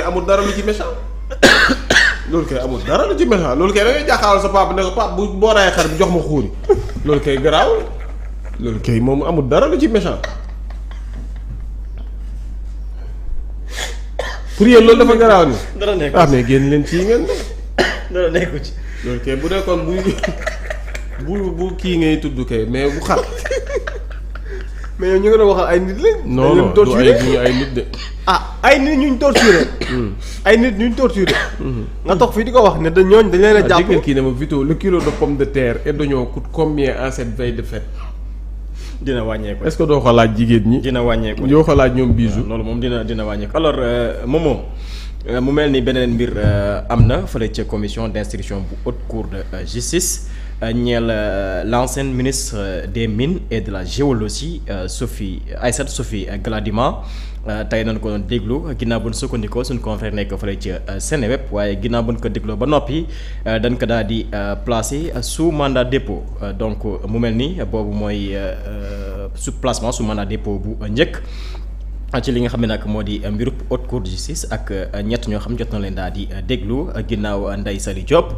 amul dara lu ci méchant loolu kay amul dara lu ci méchant loolu kay da ngay jàkkaarloo sa papa ne ko papa bu boo rayee xar bi jox ma xuuri loolu kay garaawul loolu kay moom amul dara lu ci méchant pour yéen loolu dafa garaaw ni dara nekk ah mais génn leen ci ngeen dara nekku ci. loolu kay bu nekkoon bu kii ngay tudd kay mais bu xar. mais yow ñu ngi doon waxal ay nit lañ. non non du ay nit de. ah ay nit ñu torturé. ay nit ñu torturé. nga toog fii di ko wax ne ñooñ dañ leen a jàpp. dégg kii ne ma Vito le kilo de pomme de terre et d'oignon coûte combien en cette veille de fête. dina wàññeeku. est-ce que doo ko laaj jigéen ñi. dina wàññeeku doo ko laaj ñoom bisu. loolu moom dina wàññeeku alors Momo mu mel ni beneen mbir am na fële ca commission d'instruction bu haute cour de justice ñeel l'ancienne ministre des mines et de la géologie Aïssatou Sophie Gladima tey nañ ko doon déglu ginnaaw bu ñu sukkandikoo suñu confrère nekk fële ca Seneweb waaye ginnaaw bu ñu ko dégloo ba noppi dañ ko daal di placé sous mandat dépôt donc mu mel ni boobu mooy sous placement sous mandat dépôt bu njëkk. ci li nga xam ne nag moo di mbirub haute cour de justice ak ñett ñoo xam jot na leen daal di déglu ginnaaw Ndeye Saly Diop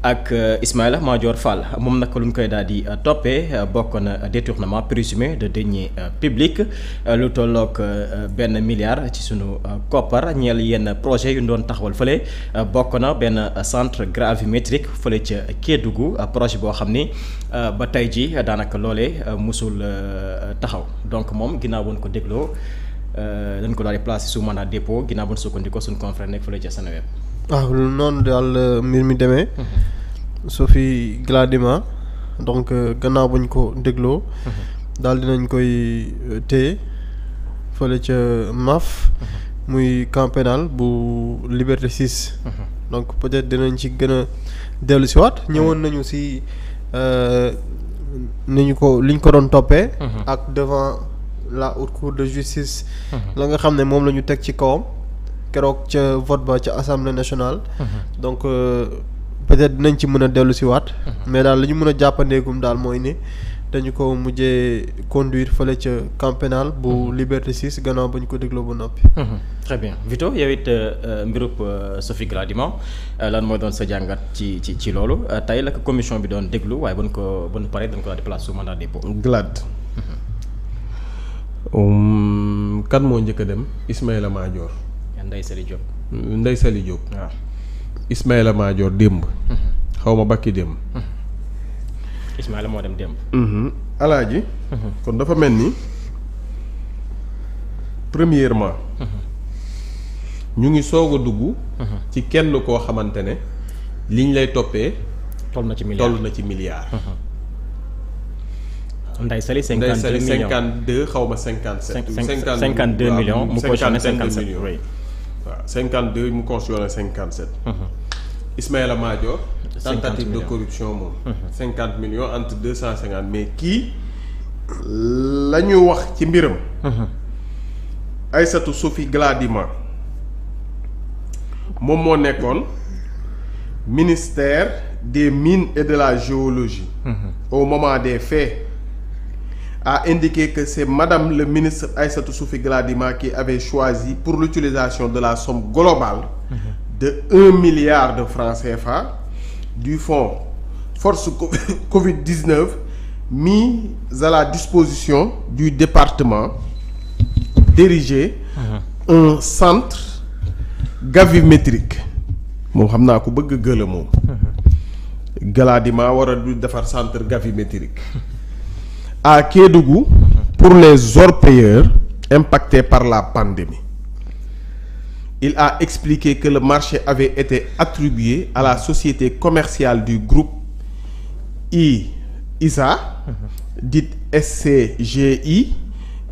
ak Ismaïla Madior Fall moom nag lu ñu koy daal di toppee bokk na détournement présumé de deniers publics lu tolloog benn milliard ci sunu koppar ñeel yenn projet yu ñu doon taxawal fële bokk na benn centre gravimétrique fële ca Kédougou projet boo xam ni ba tey ji daanaka loolee musul taxaw donc moom ginnaaw woon ko dégloo. dañ ko daal di placé sous mandat dépôt ginnaaw ba ñu sukkandikoo suñu confrère nekk fële ca Seneweb. waaw noonu daal mbir mi demee. Sophie Gladima donc gannaaw ba ñu ko dégloo. daal dinañ koy téye fële ca MAF. muy camp pénal bu Liberté 6. donc peut-être dinañ ci gën a dellu si waat ñëwoon nañu si ni ñu ko liñ ko doon toppee. ak devant. la haute cour de justice. la nga xam ne moom la ñu teg ci kawam keroog ca vote ba ca assemblée nationale. donc peut-être dinañ ci mën a dellu si waat. mais daal li ñu mën a jàppandeegum daal mooy ni dañu ko mujjee conduire fële ca camp pénal bu Liberté 6 gannaaw ba ñu ko dégloo ba noppi. très bien Vito yow it mbirub Sophie Gladima lan mooy doon sa jàngat ci loolu tey la ko commission bi doon déglu waaye ba ñu paree dañ ko daal di place sous mandat dépôt. Glad. kan moo njëkk a dem Ismaïla Madior. Ndeye Saly Diop. Ndeye Saly Diop. waaw Ismaïla Madior démb. xaw ma bakki démb. Ismaïla moo dem démb. alaaji. kon dafa mel ni premièrement. ñu ngi soog a dugg. ci kenn koo xamante ne liñ lay toppee. toll na ci milliard. Ndeye Saly 52 millions 52 xaw ma 57. 52 millions mu cautionné 57 oui. waaw 52 mu cautionné 57. Ismaïla Madior. tentative de corruption moom. 50 millions entre 250 mais kii la ñu wax ci mbiram. Aïssatou Sophie Gladima moom moo nekkoon ministère des mines et de la géologie. au moment des faits. a indiqué que c'est Madame le ministre Aïssatou Sophie Gladima qui avait choisi pour l'utilisation de la somme globale de 1 milliard de francs CFA du fonds Force Covid-19 mis à la disposition du département d'ériger un centre gravimétrique moom xam naa ko bëgg gëla moom Gladima war a du defar centre gravimétrique à Kédougou pour les orpailleurs impactés par la pandémie. Il a expliqué que le marché avait été attribué à la société commerciale du groupe ISA, dite SCGI,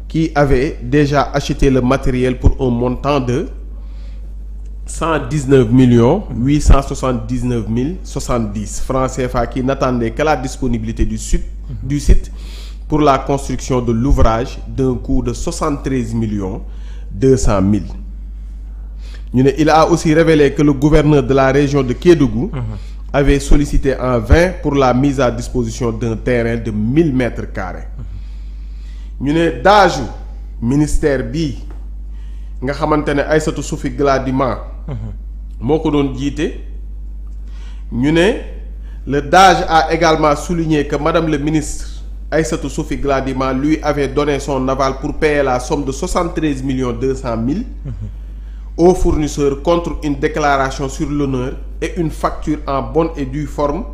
qui avait déjà acheté le matériel pour un montant de 119 879 070 francs CFA qui n'attendait que la disponibilité du site pour la construction de l'ouvrage d'un coût de 73 200 000. Il a aussi révélé que le gouverneur de la région de Kédougou avait sollicité en vain pour la mise à disposition d'un terrain de 1000 mètres carrés. ñu ne daaju ministère bii nga xamante ne Aïssatou Sophie Gladima moo ko doon jiite. ñu ne le DAGE a également souligné que madame le ministre Aïssatou Sophie Gladima lui avait donné son aval pour payer la somme de 73 200 000 aux fournisseurs contre une déclaration sur l'honneur et une facture en bonne et due forme.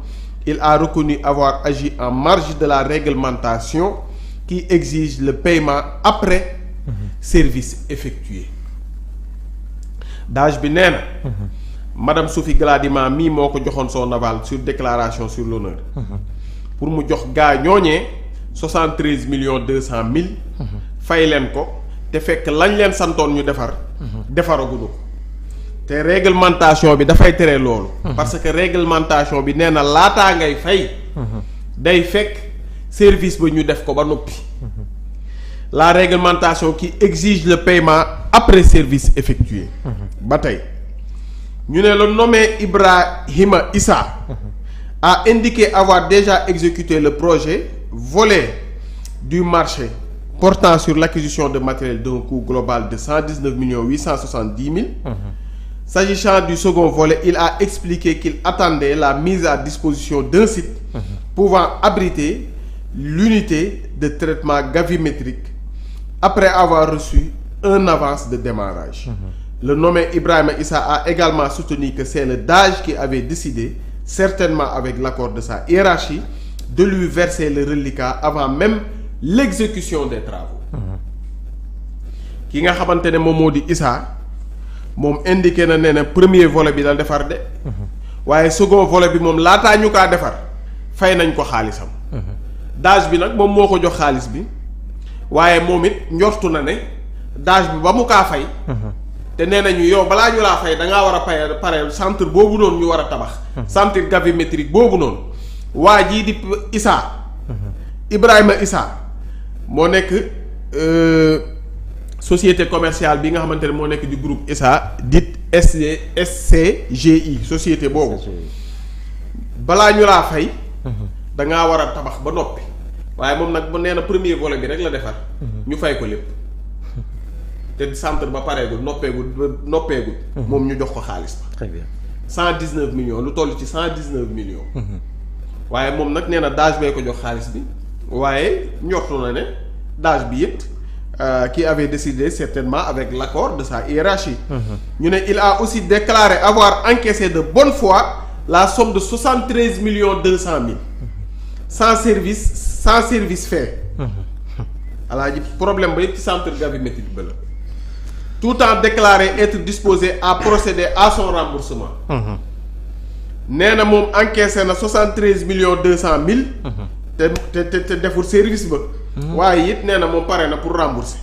Il a reconnu avoir agi en marge de la réglementation qui exige le paiement après service effectué. DAGE bi nee na madame Sophie Gladima mii moo ko joxoon son aval sur déclaration sur l'honneur pour mu jox gaa ñooñee 73 200 000 fay leen ko te fekk lañ leen santoon ñu defaraguñu ko te réglementation bi dafay tere loolu parce que réglementation bi nee na laataa ngay fay day fekk service ba ñu def ko ba noppi la réglementation qui exige le paiement après service effectué ba tey ñu ne le nommé Ibrahima Issa a indiqué avoir déjà exécuté le projet volet du marché portant sur l'acquisition de matériel d'un coût global de 119 870 000. S'agissant du second volet, il a expliqué qu'il attendait la mise à disposition d'un site pouvant abriter l'unité de traitement gravimétrique après avoir reçu un avance de démarrage. Le nommé Ibrahima Issa a également soutenu que c'est le DAGE qui avait décidé, certainement avec l'accord de sa hiérarchie, de lui verser le reliquat avant même l'exécution des travaux. Ki nga xamante ne moom moo di Issa moom indiqué na ne premier volet bi dal defar de. waaye second volet bi moom laataa ñu kaa defar fay nañ ko xaalisam. DAGE bi nag moom moo ko jox xaalis bi waaye moom it njortu na ne DAGE bi ba mu kaa fay. te nee nañu yow balaa ñu laa fay da ngaa war a pare centre boobu noonu ñu war a tabax. centre gravimétrique boobu noonu. waa jii di Issa. Ibrahima Issa moo nekk société commerciale bi nga xamante ne moo nekk di groupe Issa dit SCGI société boobu. balaa ñu laa fay. da ngaa war a tabax ba noppi. waaye moom nag nee na premier volet bi rek la defar. ñu fay ko lépp. te centre ba pareegul noppeegul. moom ñu jox ko xaalis ba. très bien 119 millions lu toll ci 119 millions. waaye moom nag nee na DAGE bee ko jox xaalis bi. waaye njortu na ne DAGE bi it qui avait décidé certainement avec l'accord de sa hiérarchie. ñu ne il a aussi déclaré avoir encaissé de bonne foi la somme de 73 200 000 sans service fait. alaaji problème ba yëpp ci centre gravimétrique ba la. tout en déclaré être disposé à procéder à son remboursement. nee na moom encaissé na 73 200 000. te deful service ba. waaye it nee na moom pare na pour rembourser.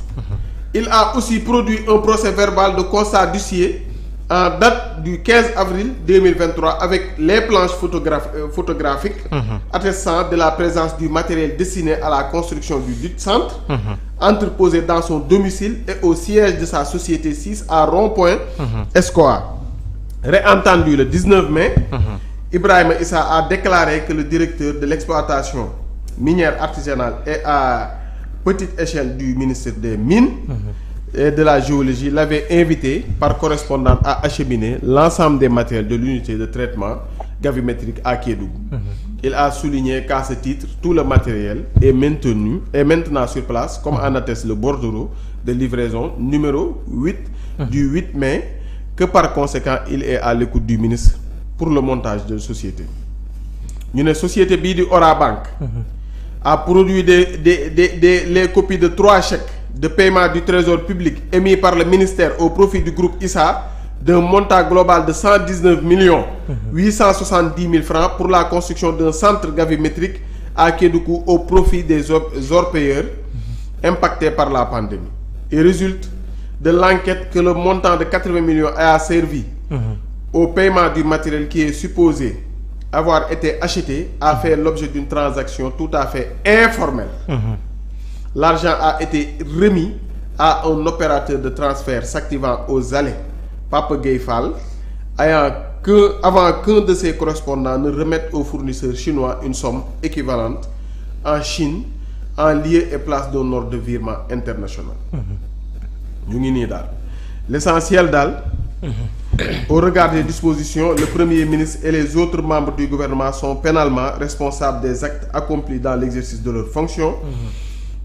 il a aussi produit un procès verbal de constat d'huissier en date du 15 avril 2023 avec les planches photographiques. attestant de la présence du matériel destiné à la construction du dit centre. entreposé dans son domicile et au siège de sa société 6 à Rond-Point Escoa. Réentendu le 19 mai. Ibrahima Issa a déclaré que le directeur de l'exploitation minière artisanale et à petite échelle du ministère des Mines et de la Géologie l'avait invité par correspondance à acheminer l'ensemble des matériels de l'unité de traitement gravimétrique à Kédougou. Il a souligné qu'à ce titre, tout le matériel est maintenant sur place, comme en atteste le bordereau de livraison numéro 8 du 8 mai, que par conséquent, il est à l'écoute du ministre pour le montage de société. Une société bii di Orabank a produit les copies de 3 chèques de paiement du trésor public émis par le ministère au profit du groupe Issa d'un montant global de 119 870 000 francs pour la construction d'un centre gravimétrique à Kédougou au profit des orpailleurs impactés par la pandémie. Il résulte de l'enquête que le montant de 80 millions a servi au paiement du matériel qui est supposé avoir été acheté a fait l'objet d'une transaction tout à fait informelle. L'argent a été remis à un opérateur de transfert s'activant aux allées Papa Gueye Fall avant qu'un de ses correspondants ne remette au fournisseur chinois une somme équivalente en Chine en lieu et place d'un ordre de virement international. ñu ngi nii daal l'essentiel daal Au regard des dispositions, le Premier ministre et les autres membres du gouvernement sont pénalement responsables des actes accomplis dans l'exercice de leurs fonctions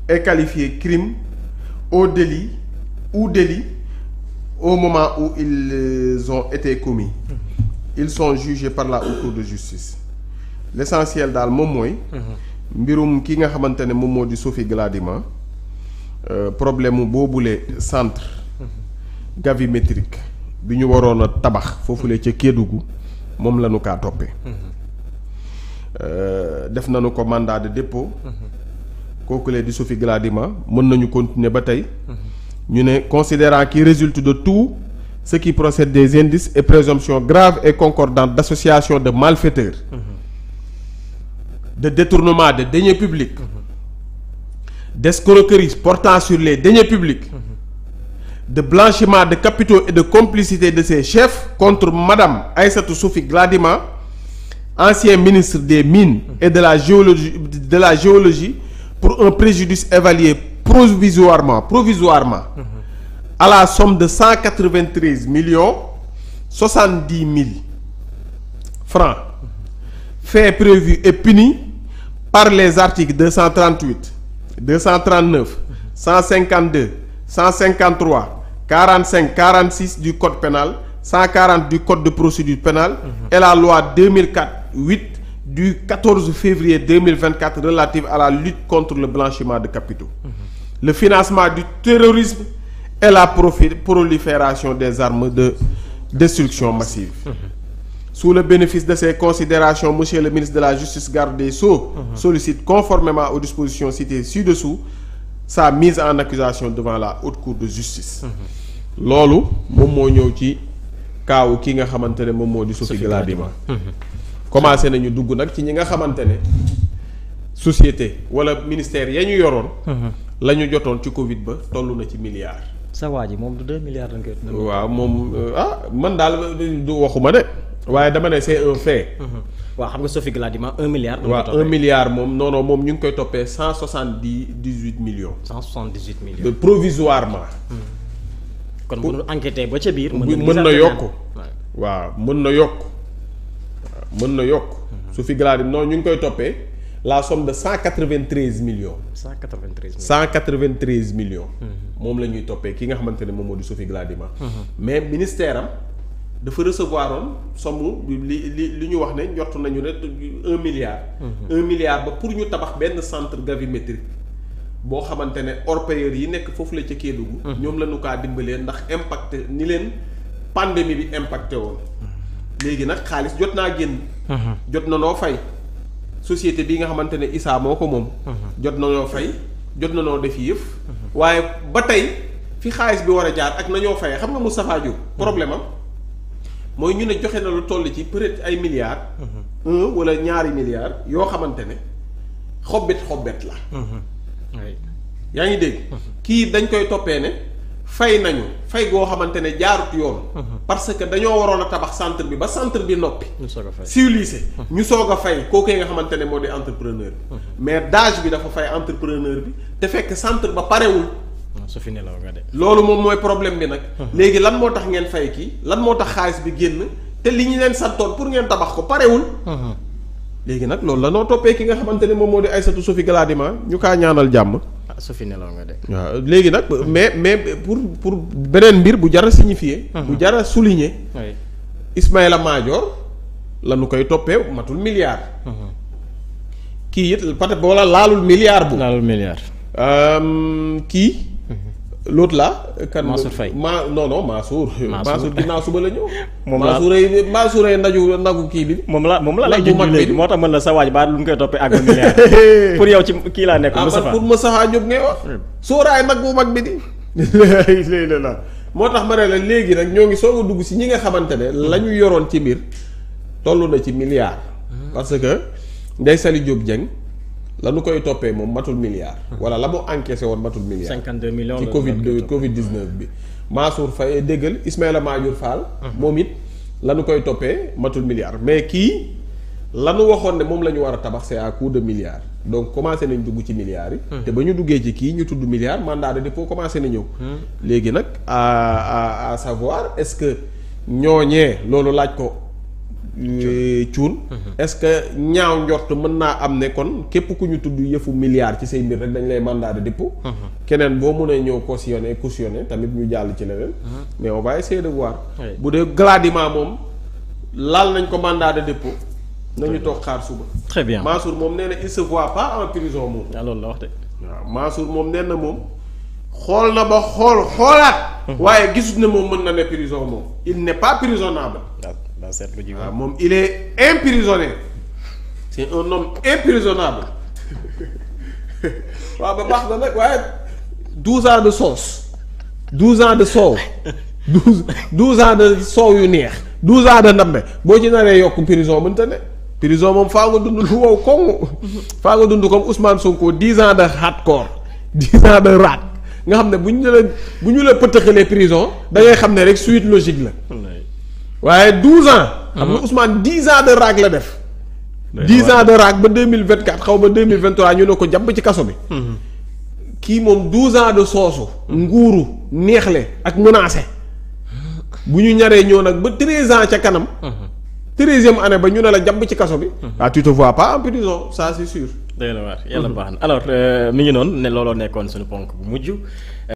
et qualifiés crime au délit ou délit au moment où ils ont été commis. Ils sont jugés par la Haute Cour de justice. L'essentiel daal moom mooy mbirum ki nga xamante ne moom moo di Sophie Gladima problème mu boobule centre gravimétrique bi ñu waroon a tabax foofule ca Kédougou moom la ñu kaa toppee def nañu ko mandat de dépôt kookulee di Sophie Gladima mën nañu continuer ba tey ñu ne considérant qu'il résulte de tout ce qui procède des indices et présomptions graves et concordantes d'association de malfaiteurs de détournement de deniers publics d'escroquerie portant sur les deniers publics de blanchiment de capitaux et de complicité de ses chefs contre Madame Aïssatou Sophie Gladima, ancien ministre des Mines et de la géologie pour un préjudice évalué provisoirement à la somme de 193 millions 70 000 francs. Fait prévu et puni par les articles 238, 239, 152, 153, 45, 46 du Code pénal, 140 du Code de procédure pénale et la loi 2004-8 du 14 février 2024 relative à la lutte contre le blanchiment de capitaux, le financement du terrorisme et la prolifération des armes de destruction massive. Sous le bénéfice de ces considérations, Monsieur le ministre de la Justice, garde des Sceaux, sollicite conformément aux dispositions citées ci-dessous sa mise en accusation devant la Haute Cour de justice. loolu moom moo ñëw ci kaawu ki nga xamante ne moom moo di Sophie Gladima. commencé nañu dugg nag ci ñi nga xamante ne société wala ministère ya ñu yoroon. la ñu jotoon ci Covid ba toll na ci milliards. sa waa ji moom du 2 milliards lañ koy. waaw moom man daal du waxuma de. waaye dama ne c'est un fait. waaw xam nga Sophie Gladima 1 milliard. waaw 1 milliard moom non moom ñu ngi koy toppee 178 millions. 178 millions. de provisoirement. kon bu ñu enquêté ba ca biir. mën na yokk waaw mën na yokk. mën na yokk. Sophie Gladima non ñu ngi koy toppee la somme de 193 millions. 193 millions. moom la ñuy toppee ki nga xamante ne moom moo di Sophie Gladima. mais ministère am. dafa recevoir oon somme li ñu wax ne njort nañu ne 1 milliard. 1 milliard ba pour ñu tabax benn centre gravimétrique boo xamante ne orpailleurs yi nekk foofu la ca Kédougou. ñoom la ñu kaa dimbalee ndax impacté ni leen pandémie bi impacté woon. léegi nag xaalis jot naa génn. jot na noo fay société bi nga xamante ne Issa moo ko moom. jot na noo fay jot na noo def yëf. waaye ba tey fi xaalis bi war a jaar ak nañoo fayee xam nga Moustapha Diop problème am. mooy ñu ne joxe na lu toll ci peut-être ay milliards. 1 wala ñaari milliards yoo xamante ne xobbet la. yaa ngi dégg. kii dañ koy toppee ne fay nañu fay goo xamante ne jaarut yoon. parce que dañoo waroon a tabax centre bi ba centre bi noppi. ñu soog a fay civilisé. ñu soog a fay kooku nga xamante ne moo di entrepreneur bi. mais DAGE bi dafa fay entrepreneur bi te fekk centre ba parewul. su fi nelaw nga de. loolu moom mooy problème bi nag. léegi lan moo tax ngeen fay kii lan moo tax xaalis bi génn te li ñu leen santoon pour ngeen tabax ko parewul. léegi nag loolu la noo toppee ki nga xamante ne moom moo di Aïssatou Sophie Gladima ñu kaa ñaanal jàmm. su fi nelaw nga de. waaw léegi nag mais pour beneen mbir bu jar a signifier. bu jar a souligner. Ismaïla Madior la nu koy toppee matul milliard. kii it peut-être wala laalul milliard bu. laalul milliard. kii. l'autre là. kan Mansour Faye non Mansour. Mansour ginnaaw suba la ñëw. moom la Mansour ay nagu kii bi. moom la lay junj léegi moo tax mën la sa waaj ba lu ñu koy toppee ak milliard. pour yow ci kii laa nekk. Moustapha pour Moustapha Diop ngay wax. sóoraay nag bu mag bi di. léegi la moo tax ma ne la léegi nag ñoo ngi soog a dugg si ñi nga xamante ne. la ñu yoroon ci mbir toll na ci milliard. parce que Ndeye Saly Diop Dieng. la nu koy toppee moom matul milliard. wala la mu encaissé woon matul milliard. 52 millions ci Covid 19 bi. Mansour Faye déggal Ismaïla Madior Fall. moom it la nu koy toppee matul milliard mais kii la nu waxoon ne moom la ñu war a tabax c'est à coup de milliards. donc commencé nañ dugg ci milliards yi. te ba ñu duggee ci kii ñu tudd milliard mandat de dépôt commencé na ñëw. léegi nag à savoir est-ce que ñooñee loolu laaj ko cuun est-ce que ñaaw njort mën naa am ne kon képp ku ñu tudd yëfu milliard ci say mbir rek dañ lay mandat de dépôt keneen boo mënee ñëw cautionné tamit ñu jàll ci leneen mais on va essayer de voir bu dee Gladima moom laal nañ ko mandat de dépôt nañu toog xaar suba. très bien Mansour moom nee na il se voit pas en prison moom. loolu la wax de. waaw Mansour moom nee na moom xool na ba xoolaat. waaye gisut ne moom mën na ne prison moom. il n'est pas prisonnable. waaw seetlu ji waaw moom il est emprisonné. c'est un homme imprisonnable. waaw ba baax na nag waaye 12 ans de sauce. 12 ans de soow. 12 ans de soow yu neex. 12 ans de ndambe boo ci naree yokk prison mënta ne. prison moom faa nga dund lu wow koŋŋ. faa nga dund comme Ousmane Sonko 10 ans de hardcore 10 ans de rat nga xam ne bu ñu la pëtëxalee prison da ngay xam ne rek suite logique la. waaye 12 ans. xam nga Ousmane 10 ans de raak la def. 10 ans de raak ba 2024 xaw ba 2023 ñu ne ko jàpp ci kaso bi. kii moom 12 ans de soosu. nguuru neexle ak menacé. bu ñu ñaree ñëw nag ba 13 ans ca kanam. 13e année ba ñu ne la jàpp ci kaso bi. ah tu te vois pas en prison ça c'est sûr. dëgg la waar yàlla baax na alors mi ngi noonu ne looloo nekkoon suñu ponk bu mujj.